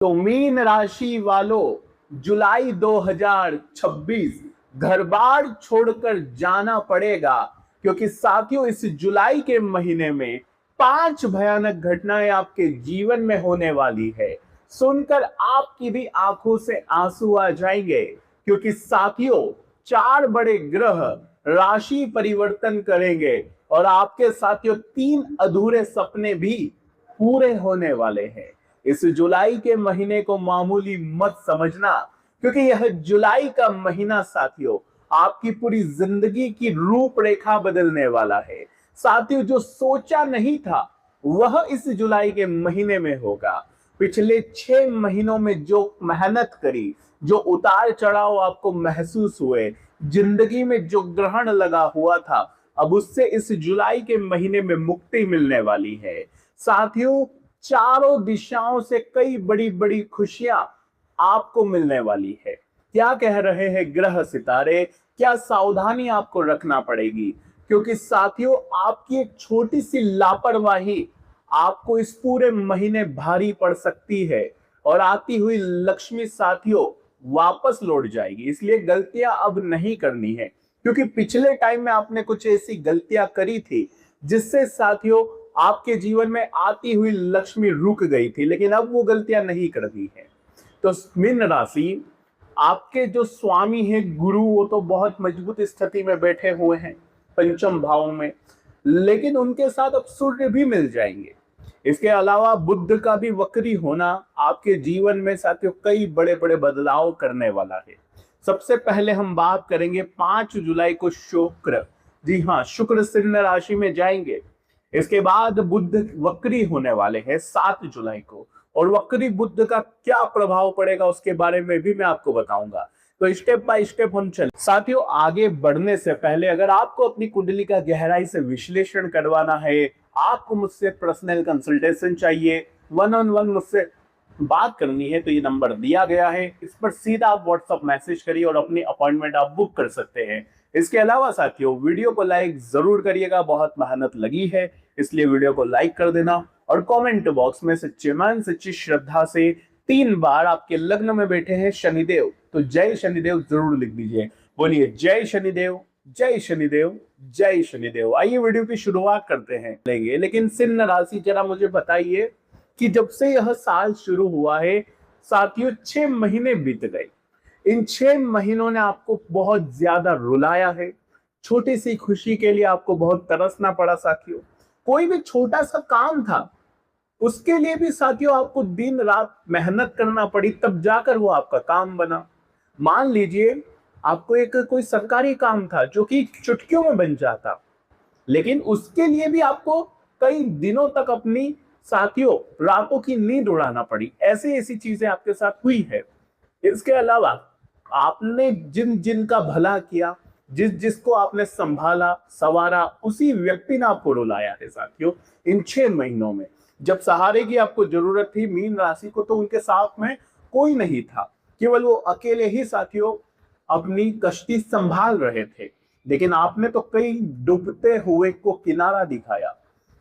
तो मीन राशि वालों, जुलाई 2026 घर बार छोड़कर जाना पड़ेगा, क्योंकि साथियों इस जुलाई के महीने में 5 भयानक घटनाएं आपके जीवन में होने वाली है। सुनकर आपकी भी आंखों से आंसू आ जाएंगे, क्योंकि साथियों 4 बड़े ग्रह राशि परिवर्तन करेंगे और आपके साथियों 3 अधूरे सपने भी पूरे होने वाले हैं। इस जुलाई के महीने को मामूली मत समझना, क्योंकि यह जुलाई का महीना साथियों आपकी पूरी जिंदगी की रूपरेखा बदलने वाला है। साथियों जो सोचा नहीं था वह इस जुलाई के महीने में होगा। पिछले 6 महीनों में जो मेहनत करी, जो उतार चढ़ाव आपको महसूस हुए, जिंदगी में जो ग्रहण लगा हुआ था, अब उससे इस जुलाई के महीने में मुक्ति मिलने वाली है। साथियों चारों दिशाओं से कई बड़ी बड़ी खुशियां आपको मिलने वाली है। क्या कह रहे हैं ग्रह सितारे, क्या सावधानी आपको रखना पड़ेगी, क्योंकि साथियों आपकी एक छोटी सी लापरवाही आपको इस पूरे महीने भारी पड़ सकती है और आती हुई लक्ष्मी साथियों वापस लौट जाएगी। इसलिए गलतियां अब नहीं करनी है, क्योंकि पिछले टाइम में आपने कुछ ऐसी गलतियां करी थी जिससे साथियों आपके जीवन में आती हुई लक्ष्मी रुक गई थी, लेकिन अब वो गलतियां नहीं करनी है। तो मीन राशि, आपके जो स्वामी है गुरु, वो तो बहुत मजबूत स्थिति में बैठे हुए हैं पंचम भाव में, लेकिन उनके साथ अब सूर्य भी मिल जाएंगे। इसके अलावा बुध का भी वक्री होना आपके जीवन में साथियों कई बड़े बड़े बदलाव करने वाला है। सबसे पहले हम बात करेंगे 5 जुलाई को शुक्र, जी हाँ, शुक्र सिंह राशि में जाएंगे। इसके बाद बुध वक्री होने वाले हैं 7 जुलाई को, और वक्री बुध का क्या प्रभाव पड़ेगा उसके बारे में भी मैं आपको बताऊंगा। तो स्टेप बाय स्टेप हम चल। साथियों आगे बढ़ने से पहले अगर आपको अपनी कुंडली का गहराई से विश्लेषण करवाना है, आपको मुझसे पर्सनल कंसल्टेशन चाहिए, 1-on-1 मुझसे बात करनी है, तो ये नंबर दिया गया है, इस पर सीधा आप व्हाट्सएप मैसेज करिए और अपनी अपॉइंटमेंट आप बुक कर सकते हैं। इसके अलावा साथियों वीडियो को लाइक जरूर करिएगा, बहुत मेहनत लगी है इसलिए वीडियो को लाइक कर देना, और कमेंट बॉक्स में सच्चे मन सच्ची श्रद्धा से 3 बार आपके लग्न में बैठे हैं शनिदेव, तो जय शनिदेव जरूर लिख दीजिए। बोलिए जय शनिदेव, जय शनिदेव, जय शनिदेव। आइए वीडियो की शुरुआत करते हैं लेंगे। लेकिन सिंह राशि, जरा मुझे बताइए कि जब से यह साल शुरू हुआ है साथियों 6 महीने बीत गए, इन 6 महीनों ने आपको बहुत ज्यादा रुलाया है। छोटी सी खुशी के लिए आपको बहुत तरसना पड़ा साथियों। कोई भी छोटा सा काम था उसके लिए भी साथियों आपको दिन रात मेहनत करना पड़ी, तब जाकर वो आपका काम बना। मान लीजिए आपको एक कोई सरकारी काम था जो कि चुटकियों में बन जाता, लेकिन उसके लिए भी आपको कई दिनों तक अपनी साथियों रातों की नींद उड़ाना पड़ी। ऐसी ऐसी चीजें आपके साथ हुई है। इसके अलावा आपने जिन जिन का भला किया, जिस जिसको आपने संभाला संवारा, उसी व्यक्ति ने आपको रुलाया है साथियों इन 6 महीनों में। जब सहारे की आपको जरूरत थी मीन राशि को, तो उनके साथ में कोई नहीं था, केवल वो अकेले ही साथियों अपनी कश्ती संभाल रहे थे। लेकिन आपने तो कई डूबते हुए को किनारा दिखाया,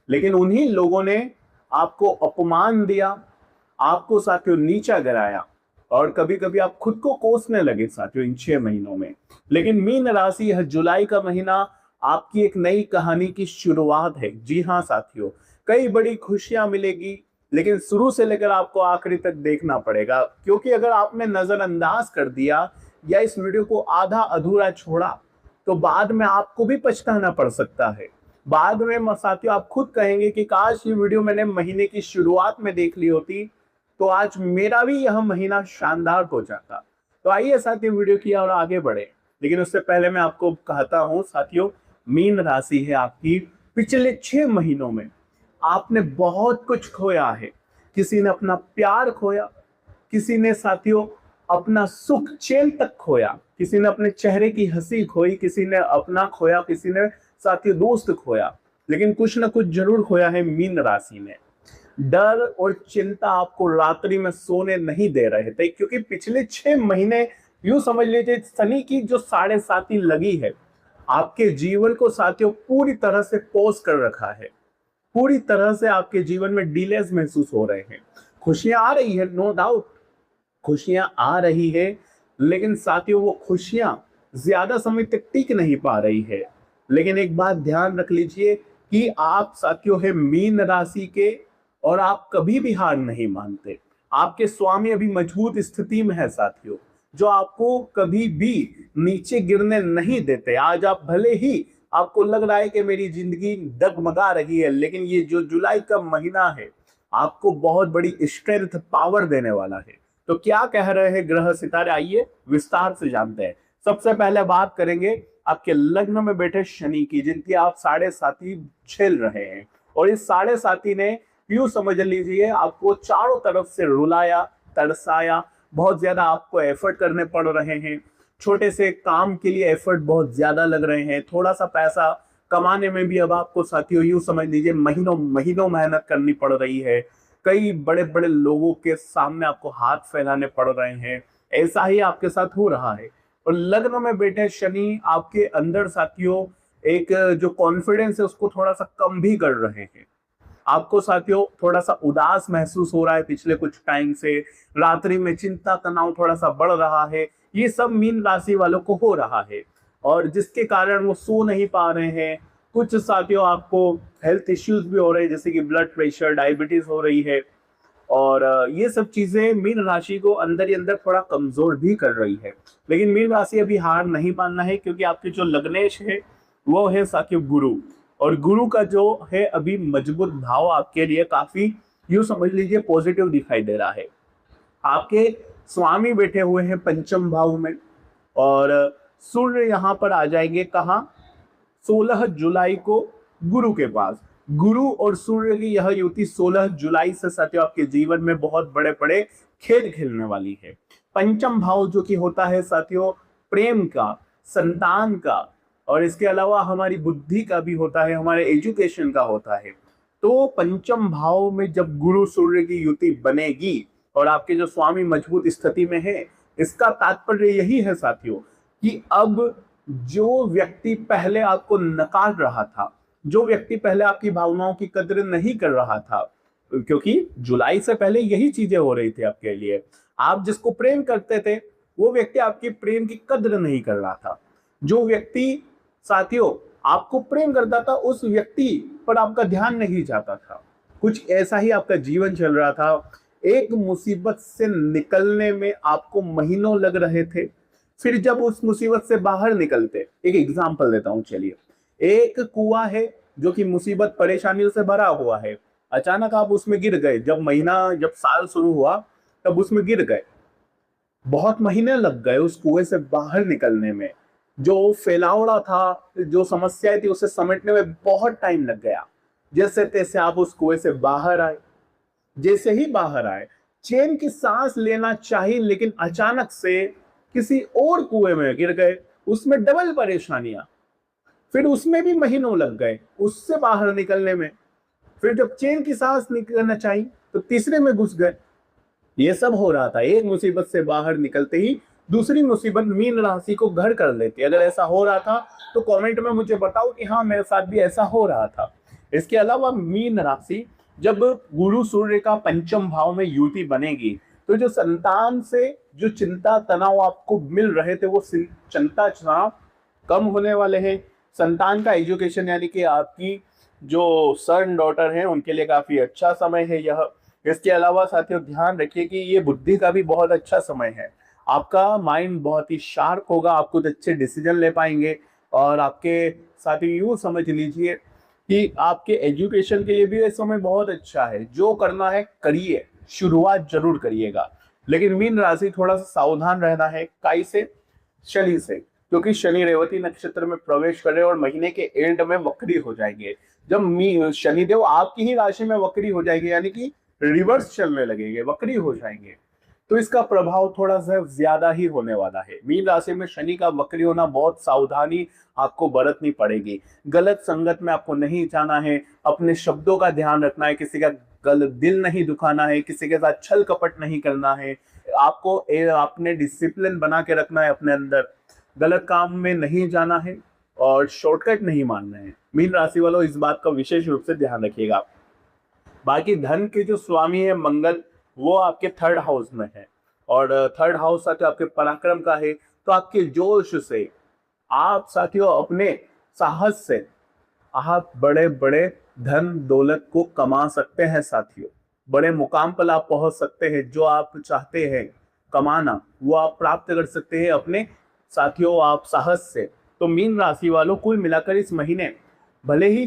लेकिन उन्हीं लोगों ने आपको अपमान दिया, आपको साथियों नीचा गिराया, और कभी कभी आप खुद को कोसने लगे साथियों इन 6 महीनों में। लेकिन मीन राशि, यह जुलाई का महीना आपकी एक नई कहानी की शुरुआत है। जी हाँ साथियों, कई बड़ी खुशियां मिलेगी, लेकिन शुरू से लेकर आपको आखिरी तक देखना पड़ेगा, क्योंकि अगर आपने नजरअंदाज कर दिया या इस वीडियो को आधा अधूरा छोड़ा तो बाद में आपको भी पछताना पड़ सकता है। बाद में साथियों आप खुद कहेंगे कि काश ये वीडियो मैंने महीने की शुरुआत में देख ली होती तो आज मेरा भी यह महीना शानदार हो जाता। तो आइए साथियों वीडियो की और आगे बढ़े। लेकिन उससे पहले मैं आपको कहता हूं साथियों, मीन राशि है आपकी, पिछले 6 महीनों में आपने बहुत कुछ खोया है। किसी ने अपना प्यार खोया, किसी ने साथियों अपना सुख चैन तक खोया, किसी ने अपने चेहरे की हंसी खोई, किसी ने अपना खोया, किसी ने साथियों दोस्त खोया, लेकिन कुछ ना कुछ जरूर खोया है मीन राशि ने। डर और चिंता आपको रात्रि में सोने नहीं दे रहे थे, क्योंकि पिछले 6 महीने यूं समझ लीजिए शनि की जो 7.5 लगी है आपके जीवन को साथियों पूरी तरह से पॉज कर रखा है। पूरी तरह से आपके जीवन में डिलेज महसूस हो रहे हैं। खुशियां आ रही है, नो डाउट खुशियां आ रही है, लेकिन साथियों वो खुशियां ज्यादा समय तक टिक नहीं पा रही है। लेकिन एक बात ध्यान रख लीजिए कि आप साथियों है मीन राशि के, और आप कभी भी हार नहीं मानते। आपके स्वामी अभी मजबूत स्थिति में है साथियों, जो आपको कभी भी नीचे गिरने नहीं देते। आज आप भले ही आपको लग रहा है कि मेरी जिंदगी डगमगा रही है, लेकिन ये जो जुलाई का महीना है आपको बहुत बड़ी स्ट्रेंथ पावर देने वाला है। तो क्या कह रहे हैं ग्रह सितारे, आइए विस्तार से जानते हैं। सबसे पहले बात करेंगे आपके लग्न में बैठे शनि की, जिनकी आप साढ़े साथी झेल रहे हैं। और इस साढ़े साथी ने यूं समझ लीजिए आपको चारों तरफ से रुलाया, तरसाया, बहुत ज्यादा आपको एफर्ट करने पड़ रहे हैं। छोटे से काम के लिए एफर्ट बहुत ज्यादा लग रहे हैं। थोड़ा सा पैसा कमाने में भी अब आपको साथियों यूं समझ लीजिए महीनों महीनों मेहनत करनी पड़ रही है। कई बड़े बड़े लोगों के सामने आपको हाथ फैलाने पड़ रहे हैं। ऐसा ही आपके साथ हो रहा है। और लग्न में बैठे शनि आपके अंदर साथियों एक जो कॉन्फिडेंस है उसको थोड़ा सा कम भी कर रहे हैं। आपको साथियों थोड़ा सा उदास महसूस हो रहा है पिछले कुछ टाइम से। रात्रि में चिंता तनाव थोड़ा सा बढ़ रहा है। ये सब मीन राशि वालों को हो रहा है, और जिसके कारण वो सो नहीं पा रहे हैं। कुछ साथियों आपको हेल्थ इश्यूज भी हो रहे हैं, जैसे कि ब्लड प्रेशर, डायबिटीज हो रही है। और ये सब चीजें मीन राशि को अंदर ही अंदर थोड़ा कमजोर भी कर रही है। लेकिन मीन राशि अभी हार नहीं मानना है, क्योंकि आपके जो लग्नेश है वो है साथियों गुरु। और गुरु का जो है अभी मजबूत भाव आपके लिए काफी यूं समझ लीजिए पॉजिटिव दिखाई दे रहा है। आपके स्वामी बैठे हुए हैं पंचम भाव में, और सूर्य यहाँ पर आ जाएंगे कहाँ, 16 जुलाई को गुरु के पास। गुरु और सूर्य की यह युति 16 जुलाई से साथियों आपके जीवन में बहुत बड़े बड़े खेल खेलने वाली है। पंचम भाव जो कि होता है साथियों प्रेम का, संतान का, और इसके अलावा हमारी बुद्धि का भी होता है, हमारे एजुकेशन का होता है। तो पंचम भाव में जब गुरु सूर्य की युति बनेगी और आपके जो स्वामी मजबूत स्थिति में है, इसका तात्पर्य यही है साथियों कि अब जो व्यक्ति पहले आपको नकार रहा था, जो व्यक्ति पहले आपकी भावनाओं की कदर नहीं कर रहा था, क्योंकि जुलाई से पहले यही चीजें हो रही थी आपके लिए। आप जिसको प्रेम करते थे वो व्यक्ति आपकी प्रेम की कदर नहीं कर रहा था। जो व्यक्ति साथियों आपको प्रेम करता था उस व्यक्ति पर आपका ध्यान नहीं जाता था। कुछ ऐसा ही आपका जीवन चल रहा था। एक मुसीबत से निकलने में आपको महीनों लग रहे थे। फिर जब उस मुसीबत से बाहर निकलते, एक एग्जांपल देता हूं चलिए। एक कुआं है जो कि मुसीबत परेशानियों से भरा हुआ है। अचानक आप उसमें गिर गए, जब साल शुरू हुआ तब उसमें गिर गए। बहुत महीने लग गए उस कुएं से बाहर निकलने में। जो फैलावड़ा था, जो समस्याएं थी, उसे समेटने में बहुत टाइम लग गया। जैसे तैसे आप उस कुएं से बाहर आए। जैसे ही बाहर आए, चैन की सांस लेना चाहिए, लेकिन अचानक से किसी और कुएं में गिर गए, उसमें डबल परेशानियां। फिर उसमें भी महीनों लग गए उससे बाहर निकलने में। फिर जब चैन की सांस निकलना चाहिए तो तीसरे में घुस गए। ये सब हो रहा था। एक मुसीबत से बाहर निकलते ही दूसरी मुसीबत मीन राशि को घर कर लेती। अगर ऐसा हो रहा था तो कमेंट में मुझे बताओ कि हाँ मेरे साथ भी ऐसा हो रहा था। इसके अलावा मीन राशि जब गुरु सूर्य का पंचम भाव में युति बनेगी तो जो संतान से जो चिंता तनाव आपको मिल रहे थे वो चिंता तनाव कम होने वाले हैं। संतान का एजुकेशन यानी कि आपकी जो सन डॉटर हैं उनके लिए काफी अच्छा समय है यह। इसके अलावा साथियों ध्यान रखिए कि ये बुद्धि का भी बहुत अच्छा समय है। आपका माइंड बहुत ही शार्प होगा, आप कुछ अच्छे डिसीजन ले पाएंगे। और आपके साथियों यूं समझ लीजिए कि आपके एजुकेशन के लिए भी ये समय बहुत अच्छा है। जो करना है करिए, शुरुआत जरूर करिएगा। लेकिन मीन राशि थोड़ा सा सावधान रहना है। काई से, शनि से, क्योंकि शनि रेवती नक्षत्र में प्रवेश कर रहे हैं और महीने के एंड में वक्री हो जाएंगे। जब शनिदेव आपकी ही राशि में वक्री हो जाएंगे, यानी कि रिवर्स चलने लगेंगे, वक्री हो जाएंगे, तो इसका प्रभाव थोड़ा सा ज्यादा ही होने वाला है। मीन राशि में शनि का वक्री होना, बहुत सावधानी आपको बरतनी पड़ेगी। गलत संगत में आपको नहीं जाना है। अपने शब्दों का ध्यान रखना है। किसी का गलत दिल नहीं दुखाना है। किसी के साथ छल कपट नहीं करना है। आपको अपने डिसिप्लिन बना के रखना है अपने अंदर। गलत काम में नहीं जाना है और शॉर्टकट नहीं मानना है। मीन राशि वालों इस बात का विशेष रूप से ध्यान रखिएगा। बाकी धन के जो स्वामी है मंगल, वो आपके थर्ड हाउस में है। और थर्ड हाउस साथियों आपके पराक्रम का है। तो आपके जोश से, आप साथियों अपने साहस से आप बड़े बड़े धन दौलत को कमा सकते हैं साथियों। बड़े मुकाम पर आप पहुंच सकते हैं। जो आप चाहते हैं कमाना, वो आप प्राप्त कर सकते हैं अपने साथियों आप साहस से। तो मीन राशि वालों, कुल मिलाकर इस महीने भले ही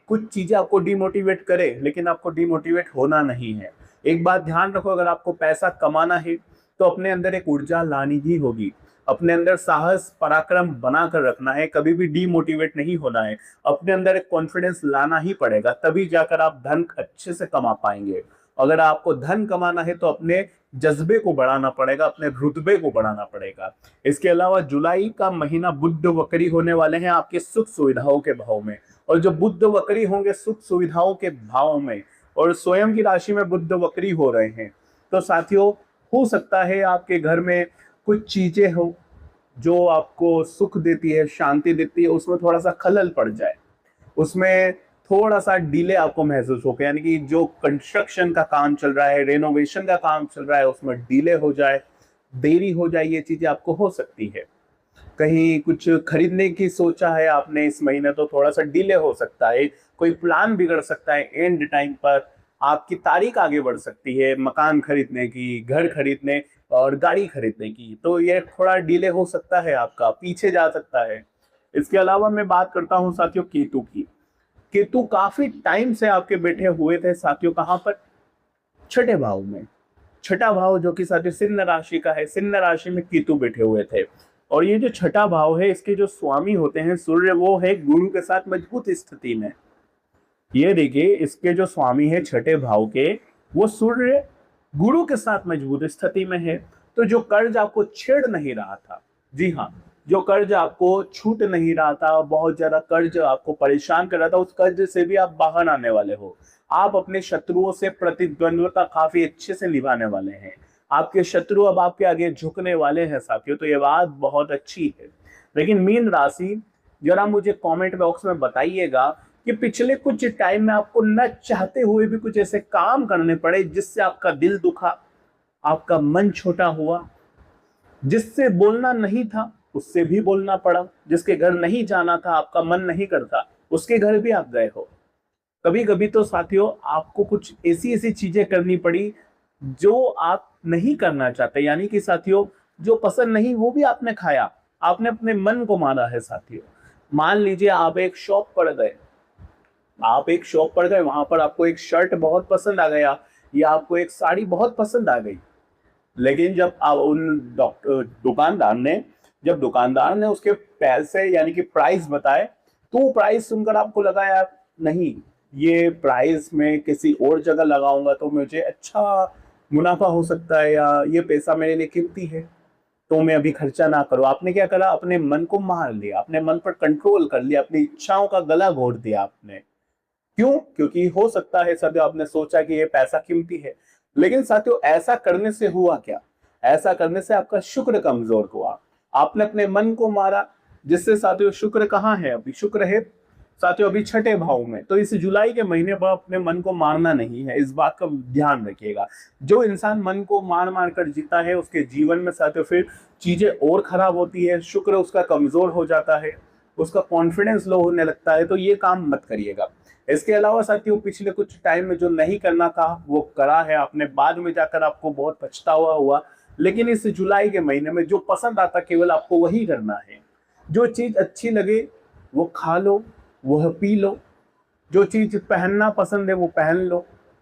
कुछ चीजें आपको डिमोटिवेट करे, लेकिन आपको डिमोटिवेट होना नहीं है। एक बात ध्यान रखो, अगर आपको पैसा कमाना है तो अपने अंदर एक ऊर्जा लानी ही होगी। अपने अंदर साहस पराक्रम बना कर रखना है, कभी भी डीमोटिवेट नहीं होना है। अपने अंदर एक कॉन्फिडेंस लाना ही पड़ेगा, तभी जाकर आप धन अच्छे से कमा पाएंगे। अगर आपको धन कमाना है तो अपने जज्बे को बढ़ाना पड़ेगा, अपने रुतबे को बढ़ाना पड़ेगा। इसके अलावा जुलाई का महीना बुध वक्री होने वाले हैं आपके सुख सुविधाओं के भाव में। और जो बुध वक्री होंगे सुख सुविधाओं के भाव में, और स्वयं की राशि में बुध वक्री हो रहे हैं, तो साथियों हो सकता है आपके घर में कुछ चीजें हो जो आपको सुख देती है, शांति देती है, उसमें थोड़ा सा खलल पड़ जाए, उसमें थोड़ा सा डिले आपको महसूस हो, यानी कि जो कंस्ट्रक्शन का काम चल रहा है, रेनोवेशन का काम चल रहा है, उसमें डिले हो जाए, देरी हो जाए, ये चीजें आपको हो सकती है। कहीं कुछ खरीदने की सोचा है आपने इस महीने, तो थोड़ा सा डिले हो सकता है। कोई प्लान बिगड़ सकता है एंड टाइम पर, आपकी तारीख आगे बढ़ सकती है मकान खरीदने की, घर खरीदने और गाड़ी खरीदने की, तो ये थोड़ा डिले हो सकता है, आपका पीछे जा सकता है। इसके अलावा मैं बात करता हूँ साथियों केतु की। केतु काफी टाइम से आपके बैठे हुए थे साथियों, कहां पर? छठे भाव में। छठा भाव जो कि साथियों सिंह राशि का है, सिंह राशि में केतु बैठे हुए थे। और ये जो छठा भाव है, इसके जो स्वामी होते हैं सूर्य, वो है गुरु के साथ मजबूत स्थिति में। ये देखिए, इसके जो स्वामी है छठे भाव के, वो सूर्य गुरु के साथ मजबूत स्थिति में है। तो जो कर्ज आपको छेड़ नहीं रहा था, जी हाँ, जो कर्ज आपको छूट नहीं रहा था, बहुत ज्यादा कर्ज आपको परेशान कर रहा था, उस कर्ज से भी आप बाहर आने वाले हो। आप अपने शत्रुओं से प्रतिद्वंद्विता काफी अच्छे से निभाने वाले हैं। आपके शत्रु अब आपके आगे झुकने वाले हैं साथियों, तो ये बात बहुत अच्छी है। लेकिन मीन राशि, जरा मुझे कमेंट बॉक्स में बताइएगा कि पिछले कुछ टाइम में आपको न चाहते हुए भी कुछ ऐसे काम करने पड़े जिससे आपका दिल दुखा, आपका मन छोटा हुआ, जिससे बोलना नहीं था उससे भी बोलना पड़ा, जिसके घर नहीं जाना था, आपका मन नहीं करता, उसके घर भी आप गए हो। कभी कभी तो साथियों आपको कुछ ऐसी ऐसी चीजें करनी पड़ी जो आप नहीं करना चाहते, यानी कि साथियों जो पसंद नहीं वो भी आपने खाया, आपने अपने मन को मारा है साथियों। मान लीजिए आप एक शॉप पर गए, वहां पर आपको एक शर्ट बहुत पसंद आ गया, या आपको एक साड़ी बहुत पसंद आ गई, लेकिन जब आप दुकानदार ने उसके पैसे यानी कि प्राइस बताए, तो प्राइस सुनकर आपको लगा यार नहीं, ये प्राइस मैं किसी और जगह लगाऊंगा तो मुझे अच्छा मुनाफा हो सकता है, या ये पैसा मेरे लिए कीमती है, तो मैं अभी खर्चा ना करूं। आपने क्या करा? अपने मन को मार लिया, अपने मन पर कंट्रोल कर लिया, अपनी इच्छाओं का गला घोट दिया आपने। क्यों? क्योंकि हो सकता है साथियों आपने सोचा कि ये पैसा कीमती है, लेकिन साथियों ऐसा करने से हुआ क्या? ऐसा करने से आपका शुक्र कमजोर हुआ, आपने अपने मन को मारा, जिससे साथियों शुक्र कहाँ है? अभी शुक्र है साथियों अभी छठे भाव में। तो इस जुलाई के महीने पर अपने मन को मारना नहीं है, इस बात का ध्यान रखिएगा। जो इंसान मन को मार मार कर जीता है, उसके जीवन में साथियों फिर चीजें और खराब होती है, शुक्र उसका कमजोर हो जाता है, उसका कॉन्फिडेंस लो होने लगता है। तो ये काम मत करिएगा। इसके अलावा साथियों पिछले कुछ टाइम में जो नहीं करना था वो करा है आपने, बाद में जाकर आपको बहुत पछतावा हुआ। लेकिन इस जुलाई के महीने में जो पसंद आता केवल आपको वही करना है। जो चीज अच्छी लगे वो खा लो, वह पी लो, जो चीज पहनना पसंद है वो पहन लो,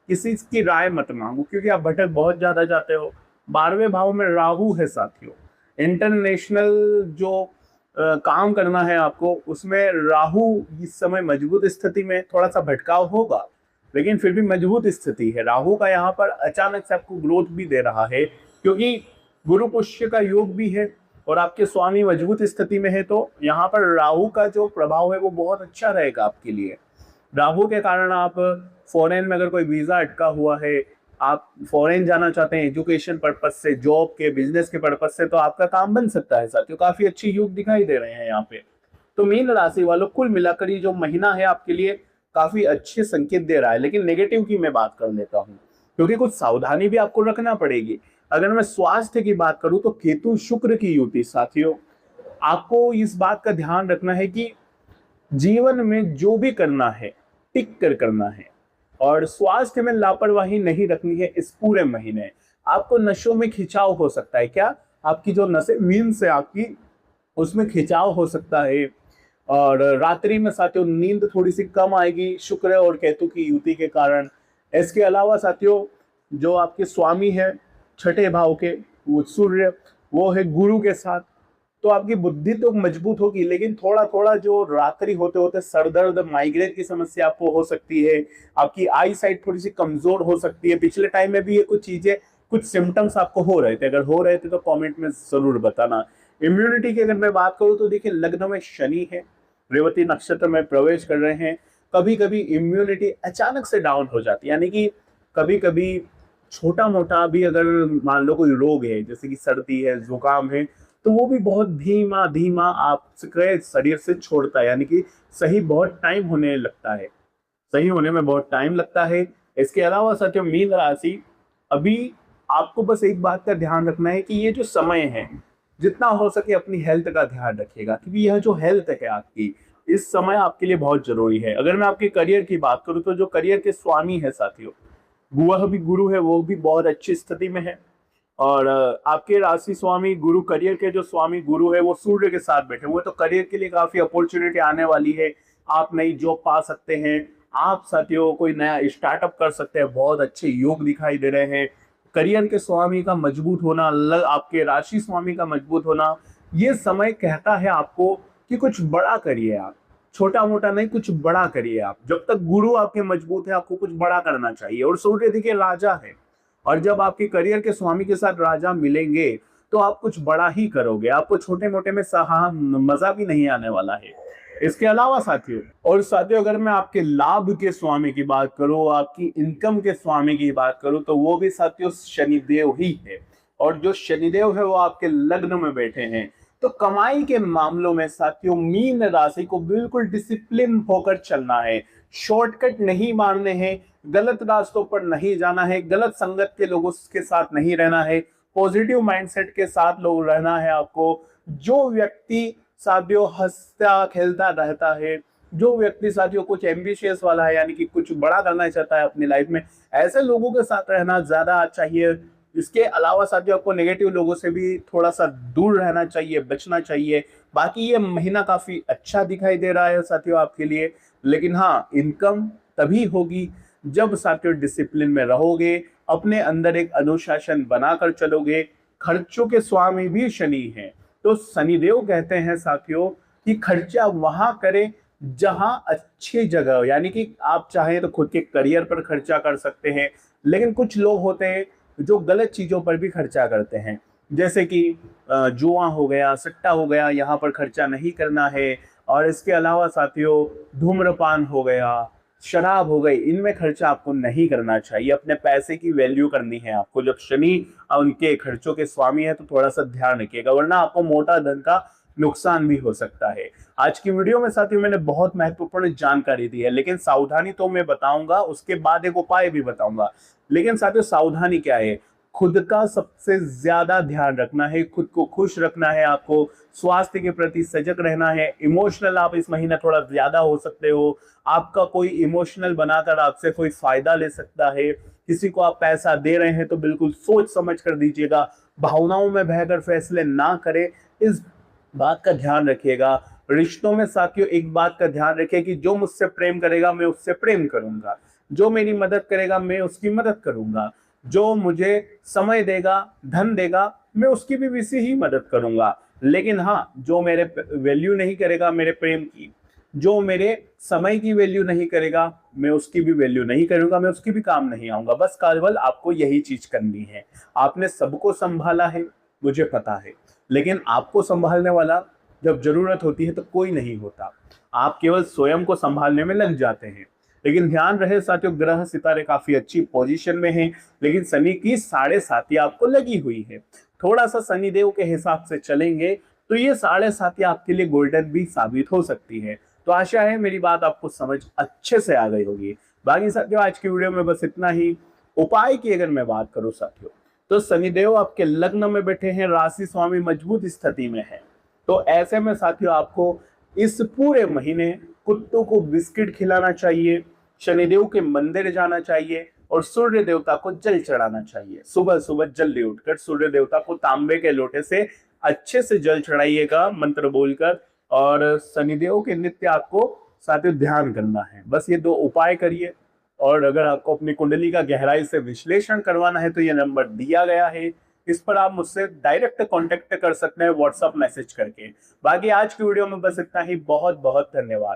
किसी की राय मत मांगो, क्योंकि आप भटक बहुत ज्यादा जाते हो। 12वें भाव में राहु है साथियों, इंटरनेशनल जो काम करना है आपको, उसमें राहु इस समय मजबूत स्थिति में, थोड़ा सा भटकाव होगा लेकिन फिर भी मजबूत स्थिति है। राहु का यहाँ पर अचानक से आपको ग्रोथ भी दे रहा है, क्योंकि गुरु पुष्य का योग भी है और आपके स्वामी मजबूत स्थिति में है। तो यहाँ पर राहु का जो प्रभाव है वो बहुत अच्छा रहेगा आपके लिए। राहु के कारण आप फॉरेन में, अगर कोई वीजा अटका हुआ है, आप फॉरेन जाना चाहते हैं एजुकेशन पर्पज से, जॉब के, बिजनेस के पर्पज से, तो आपका काम बन सकता है साथियों। काफी अच्छी योग दिखाई दे रहे हैं यहाँ पे। तो मीन राशि वालों कुल मिलाकर ये जो महीना है आपके लिए काफी अच्छे संकेत दे रहा है। लेकिन नेगेटिव की मैं बात कर लेता हूँ। क्योंकि कुछ सावधानी भी आपको रखना पड़ेगी। अगर मैं स्वास्थ्य की बात करूं तो केतु शुक्र की युति साथियों, आपको इस बात का ध्यान रखना है कि जीवन में जो भी करना है टिक कर करना है, और स्वास्थ्य में लापरवाही नहीं रखनी है। इस पूरे महीने आपको नशों में खिंचाव हो सकता है, क्या आपकी जो नसें मीन से आपकी उसमें खिंचाव हो सकता है, और रात्रि में साथियों नींद थोड़ी सी कम आएगी शुक्र और केतु की युति के कारण। इसके अलावा साथियों जो आपके स्वामी है छठे भाव के वो सूर्य, वो है गुरु के साथ, तो आपकी बुद्धि तो मजबूत होगी, लेकिन थोड़ा थोड़ा जो रात्रि होते होते सर दर्द माइग्रेन की समस्या आपको हो सकती है। आपकी आई साइट थोड़ी सी कमजोर हो सकती है। पिछले टाइम में भी ये कुछ चीजें, कुछ सिम्टम्स आपको हो रहे थे, अगर हो रहे थे तो कमेंट में जरूर बताना। इम्यूनिटी की अगर मैं बात करूं तो देखिए लग्न में शनि है, रेवती नक्षत्र में प्रवेश कर रहे हैं। कभी कभी इम्यूनिटी अचानक से डाउन हो जाती है, यानी कि कभी कभी छोटा मोटा भी अगर मान लो कोई रोग है जैसे कि सर्दी है जुकाम है, तो वो भी बहुत धीमा धीमा आपके शरीर से छोड़ता है, यानी कि सही बहुत टाइम होने लगता है, सही होने में बहुत टाइम लगता है। इसके अलावा साथियों मीन राशि, अभी आपको बस एक बात का ध्यान रखना है कि ये जो समय है जितना हो सके अपनी हेल्थ का ध्यान रखिएगा, क्योंकि यह जो हेल्थ है आपकी इस समय आपके लिए बहुत जरूरी है। अगर मैं आपके करियर की बात करूं तो जो करियर के स्वामी है साथियों, वह भी गुरु है, वो भी बहुत अच्छी स्थिति में है। और आपके राशि स्वामी गुरु, करियर के जो स्वामी गुरु है वो सूर्य के साथ बैठे हुए, तो करियर के लिए काफी अपॉर्चुनिटी आने वाली है। आप नई जॉब पा सकते हैं, आप साथियों कोई नया स्टार्टअप कर सकते हैं, बहुत अच्छे योग दिखाई दे रहे हैं। करियर के स्वामी का मजबूत होना, आपके राशि स्वामी का मजबूत होना, ये समय कहता है आपको कि कुछ बड़ा करिए आप, छोटा मोटा नहीं कुछ बड़ा करिए आप। जब तक गुरु आपके मजबूत है आपको कुछ बड़ा करना चाहिए। और सूर्य देखिए राजा है, और जब आपके करियर के स्वामी के साथ राजा मिलेंगे तो आप कुछ बड़ा ही करोगे, आपको छोटे मोटे में मजा भी नहीं आने वाला है। इसके अलावा साथियों अगर मैं आपके लाभ के स्वामी की बात करूं, आपकी इनकम के स्वामी की बात करूं, तो वो भी साथियों शनिदेव ही है। और जो शनिदेव है वो आपके लग्न में बैठे हैं, तो कमाई के मामलों में साथियों मीन राशि को बिल्कुल डिसिप्लिन होकर चलना है, शॉर्टकट नहीं मारने हैं, गलत रास्तों पर नहीं जाना है, गलत संगत के लोगों के साथ नहीं रहना है, पॉजिटिव माइंडसेट के साथ लोग रहना है आपको। जो व्यक्ति साथियों हंसता खेलता रहता है, जो व्यक्ति साथियों कुछ एम्बिशियस वाला है, यानी कि कुछ बड़ा करना चाहता है अपनी लाइफ में, ऐसे लोगों के साथ रहना ज्यादा चाहिए। इसके अलावा साथियों आपको नेगेटिव लोगों से भी थोड़ा सा दूर रहना चाहिए, बचना चाहिए। बाकी ये महीना काफी अच्छा दिखाई दे रहा है साथियों आपके लिए, लेकिन हाँ इनकम तभी होगी जब साथियों डिसिप्लिन में रहोगे, अपने अंदर एक अनुशासन बनाकर चलोगे। खर्चों के स्वामी भी शनि हैं, तो शनिदेव कहते हैं साथियों कि खर्चा वहां करें जहां अच्छी जगह, यानी कि आप चाहें तो खुद के करियर पर खर्चा कर सकते हैं, लेकिन कुछ लोग होते हैं जो गलत चीजों पर भी खर्चा करते हैं, जैसे कि जुआ हो गया, सट्टा हो गया, यहाँ पर खर्चा नहीं करना है। और इसके अलावा साथियों धूम्रपान हो गया, शराब हो गई, इनमें खर्चा आपको नहीं करना चाहिए। अपने पैसे की वैल्यू करनी है आपको। जब शनि उनके खर्चों के स्वामी है तो थोड़ा सा ध्यान रखिएगा, वरना आपको मोटा धन का नुकसान भी हो सकता है। आज की वीडियो में साथियों मैंने बहुत महत्वपूर्ण जानकारी दी है, लेकिन सावधानी तो मैं बताऊंगा, उसके बाद एक उपाय भी बताऊंगा। लेकिन साथियों सावधानी क्या है, खुद का सबसे ज्यादा ध्यान रखना है, खुद को खुश रखना है, आपको स्वास्थ्य के प्रति सजग रहना है। इमोशनल आप इस महीना थोड़ा ज्यादा हो सकते हो, आपका कोई इमोशनल बनाकर आपसे कोई फायदा ले सकता है। किसी को आप पैसा दे रहे हैं तो बिल्कुल सोच समझ कर दीजिएगा, भावनाओं में बहकर फैसले ना करें, इस बात का ध्यान रखिएगा। रिश्तों में साथियों एक बात का ध्यान रखिए कि जो मुझसे प्रेम करेगा मैं उससे प्रेम करूंगा, जो मेरी मदद करेगा मैं उसकी मदद करूंगा, जो मुझे समय देगा धन देगा मैं उसकी भी वैसी ही मदद करूंगा। लेकिन हाँ जो मेरे वैल्यू नहीं करेगा मेरे प्रेम की, जो मेरे समय की वैल्यू नहीं करेगा मैं उसकी भी वैल्यू नहीं करूंगा, मैं उसकी भी काम नहीं आऊंगा। बस केवल आपको यही चीज करनी है। आपने सबको संभाला है मुझे पता है, लेकिन आपको संभालने वाला जब जरूरत होती है तो कोई नहीं होता, आप केवल स्वयं को संभालने में लग जाते हैं। लेकिन ध्यान रहे साथियों ग्रह सितारे काफी अच्छी पोजीशन में हैं, लेकिन शनि की 7.5 आपको लगी हुई है। थोड़ा सा शनिदेव के हिसाब से चलेंगे तो ये 7.5 आपके लिए गोल्डन भी साबित हो सकती है। तो आशा है मेरी बात आपको समझ अच्छे से आ गई होगी। बाकी साथियों आज की वीडियो में बस इतना ही। उपाय की अगर मैं बात करूं साथियों, तो शनिदेव आपके लग्न में बैठे हैं, राशि स्वामी मजबूत स्थिति में है। तो ऐसे में साथियों आपको इस पूरे महीने कुत्तों को बिस्किट खिलाना चाहिए, शनिदेव के मंदिर जाना चाहिए और सूर्य देवता को जल चढ़ाना चाहिए। सुबह सुबह जल्दी उठकर सूर्य देवता को तांबे के लोटे से अच्छे से जल चढ़ाइएगा मंत्र बोलकर, और शनिदेव के नित्य आपको साथियों ध्यान करना है। बस ये 2 उपाय करिए। और अगर आपको अपनी कुंडली का गहराई से विश्लेषण करवाना है तो ये नंबर दिया गया है, इस पर आप मुझसे डायरेक्ट कांटेक्ट कर सकते हैं व्हाट्सएप मैसेज करके। बाकी आज की वीडियो में बस इतना ही। बहुत बहुत धन्यवाद।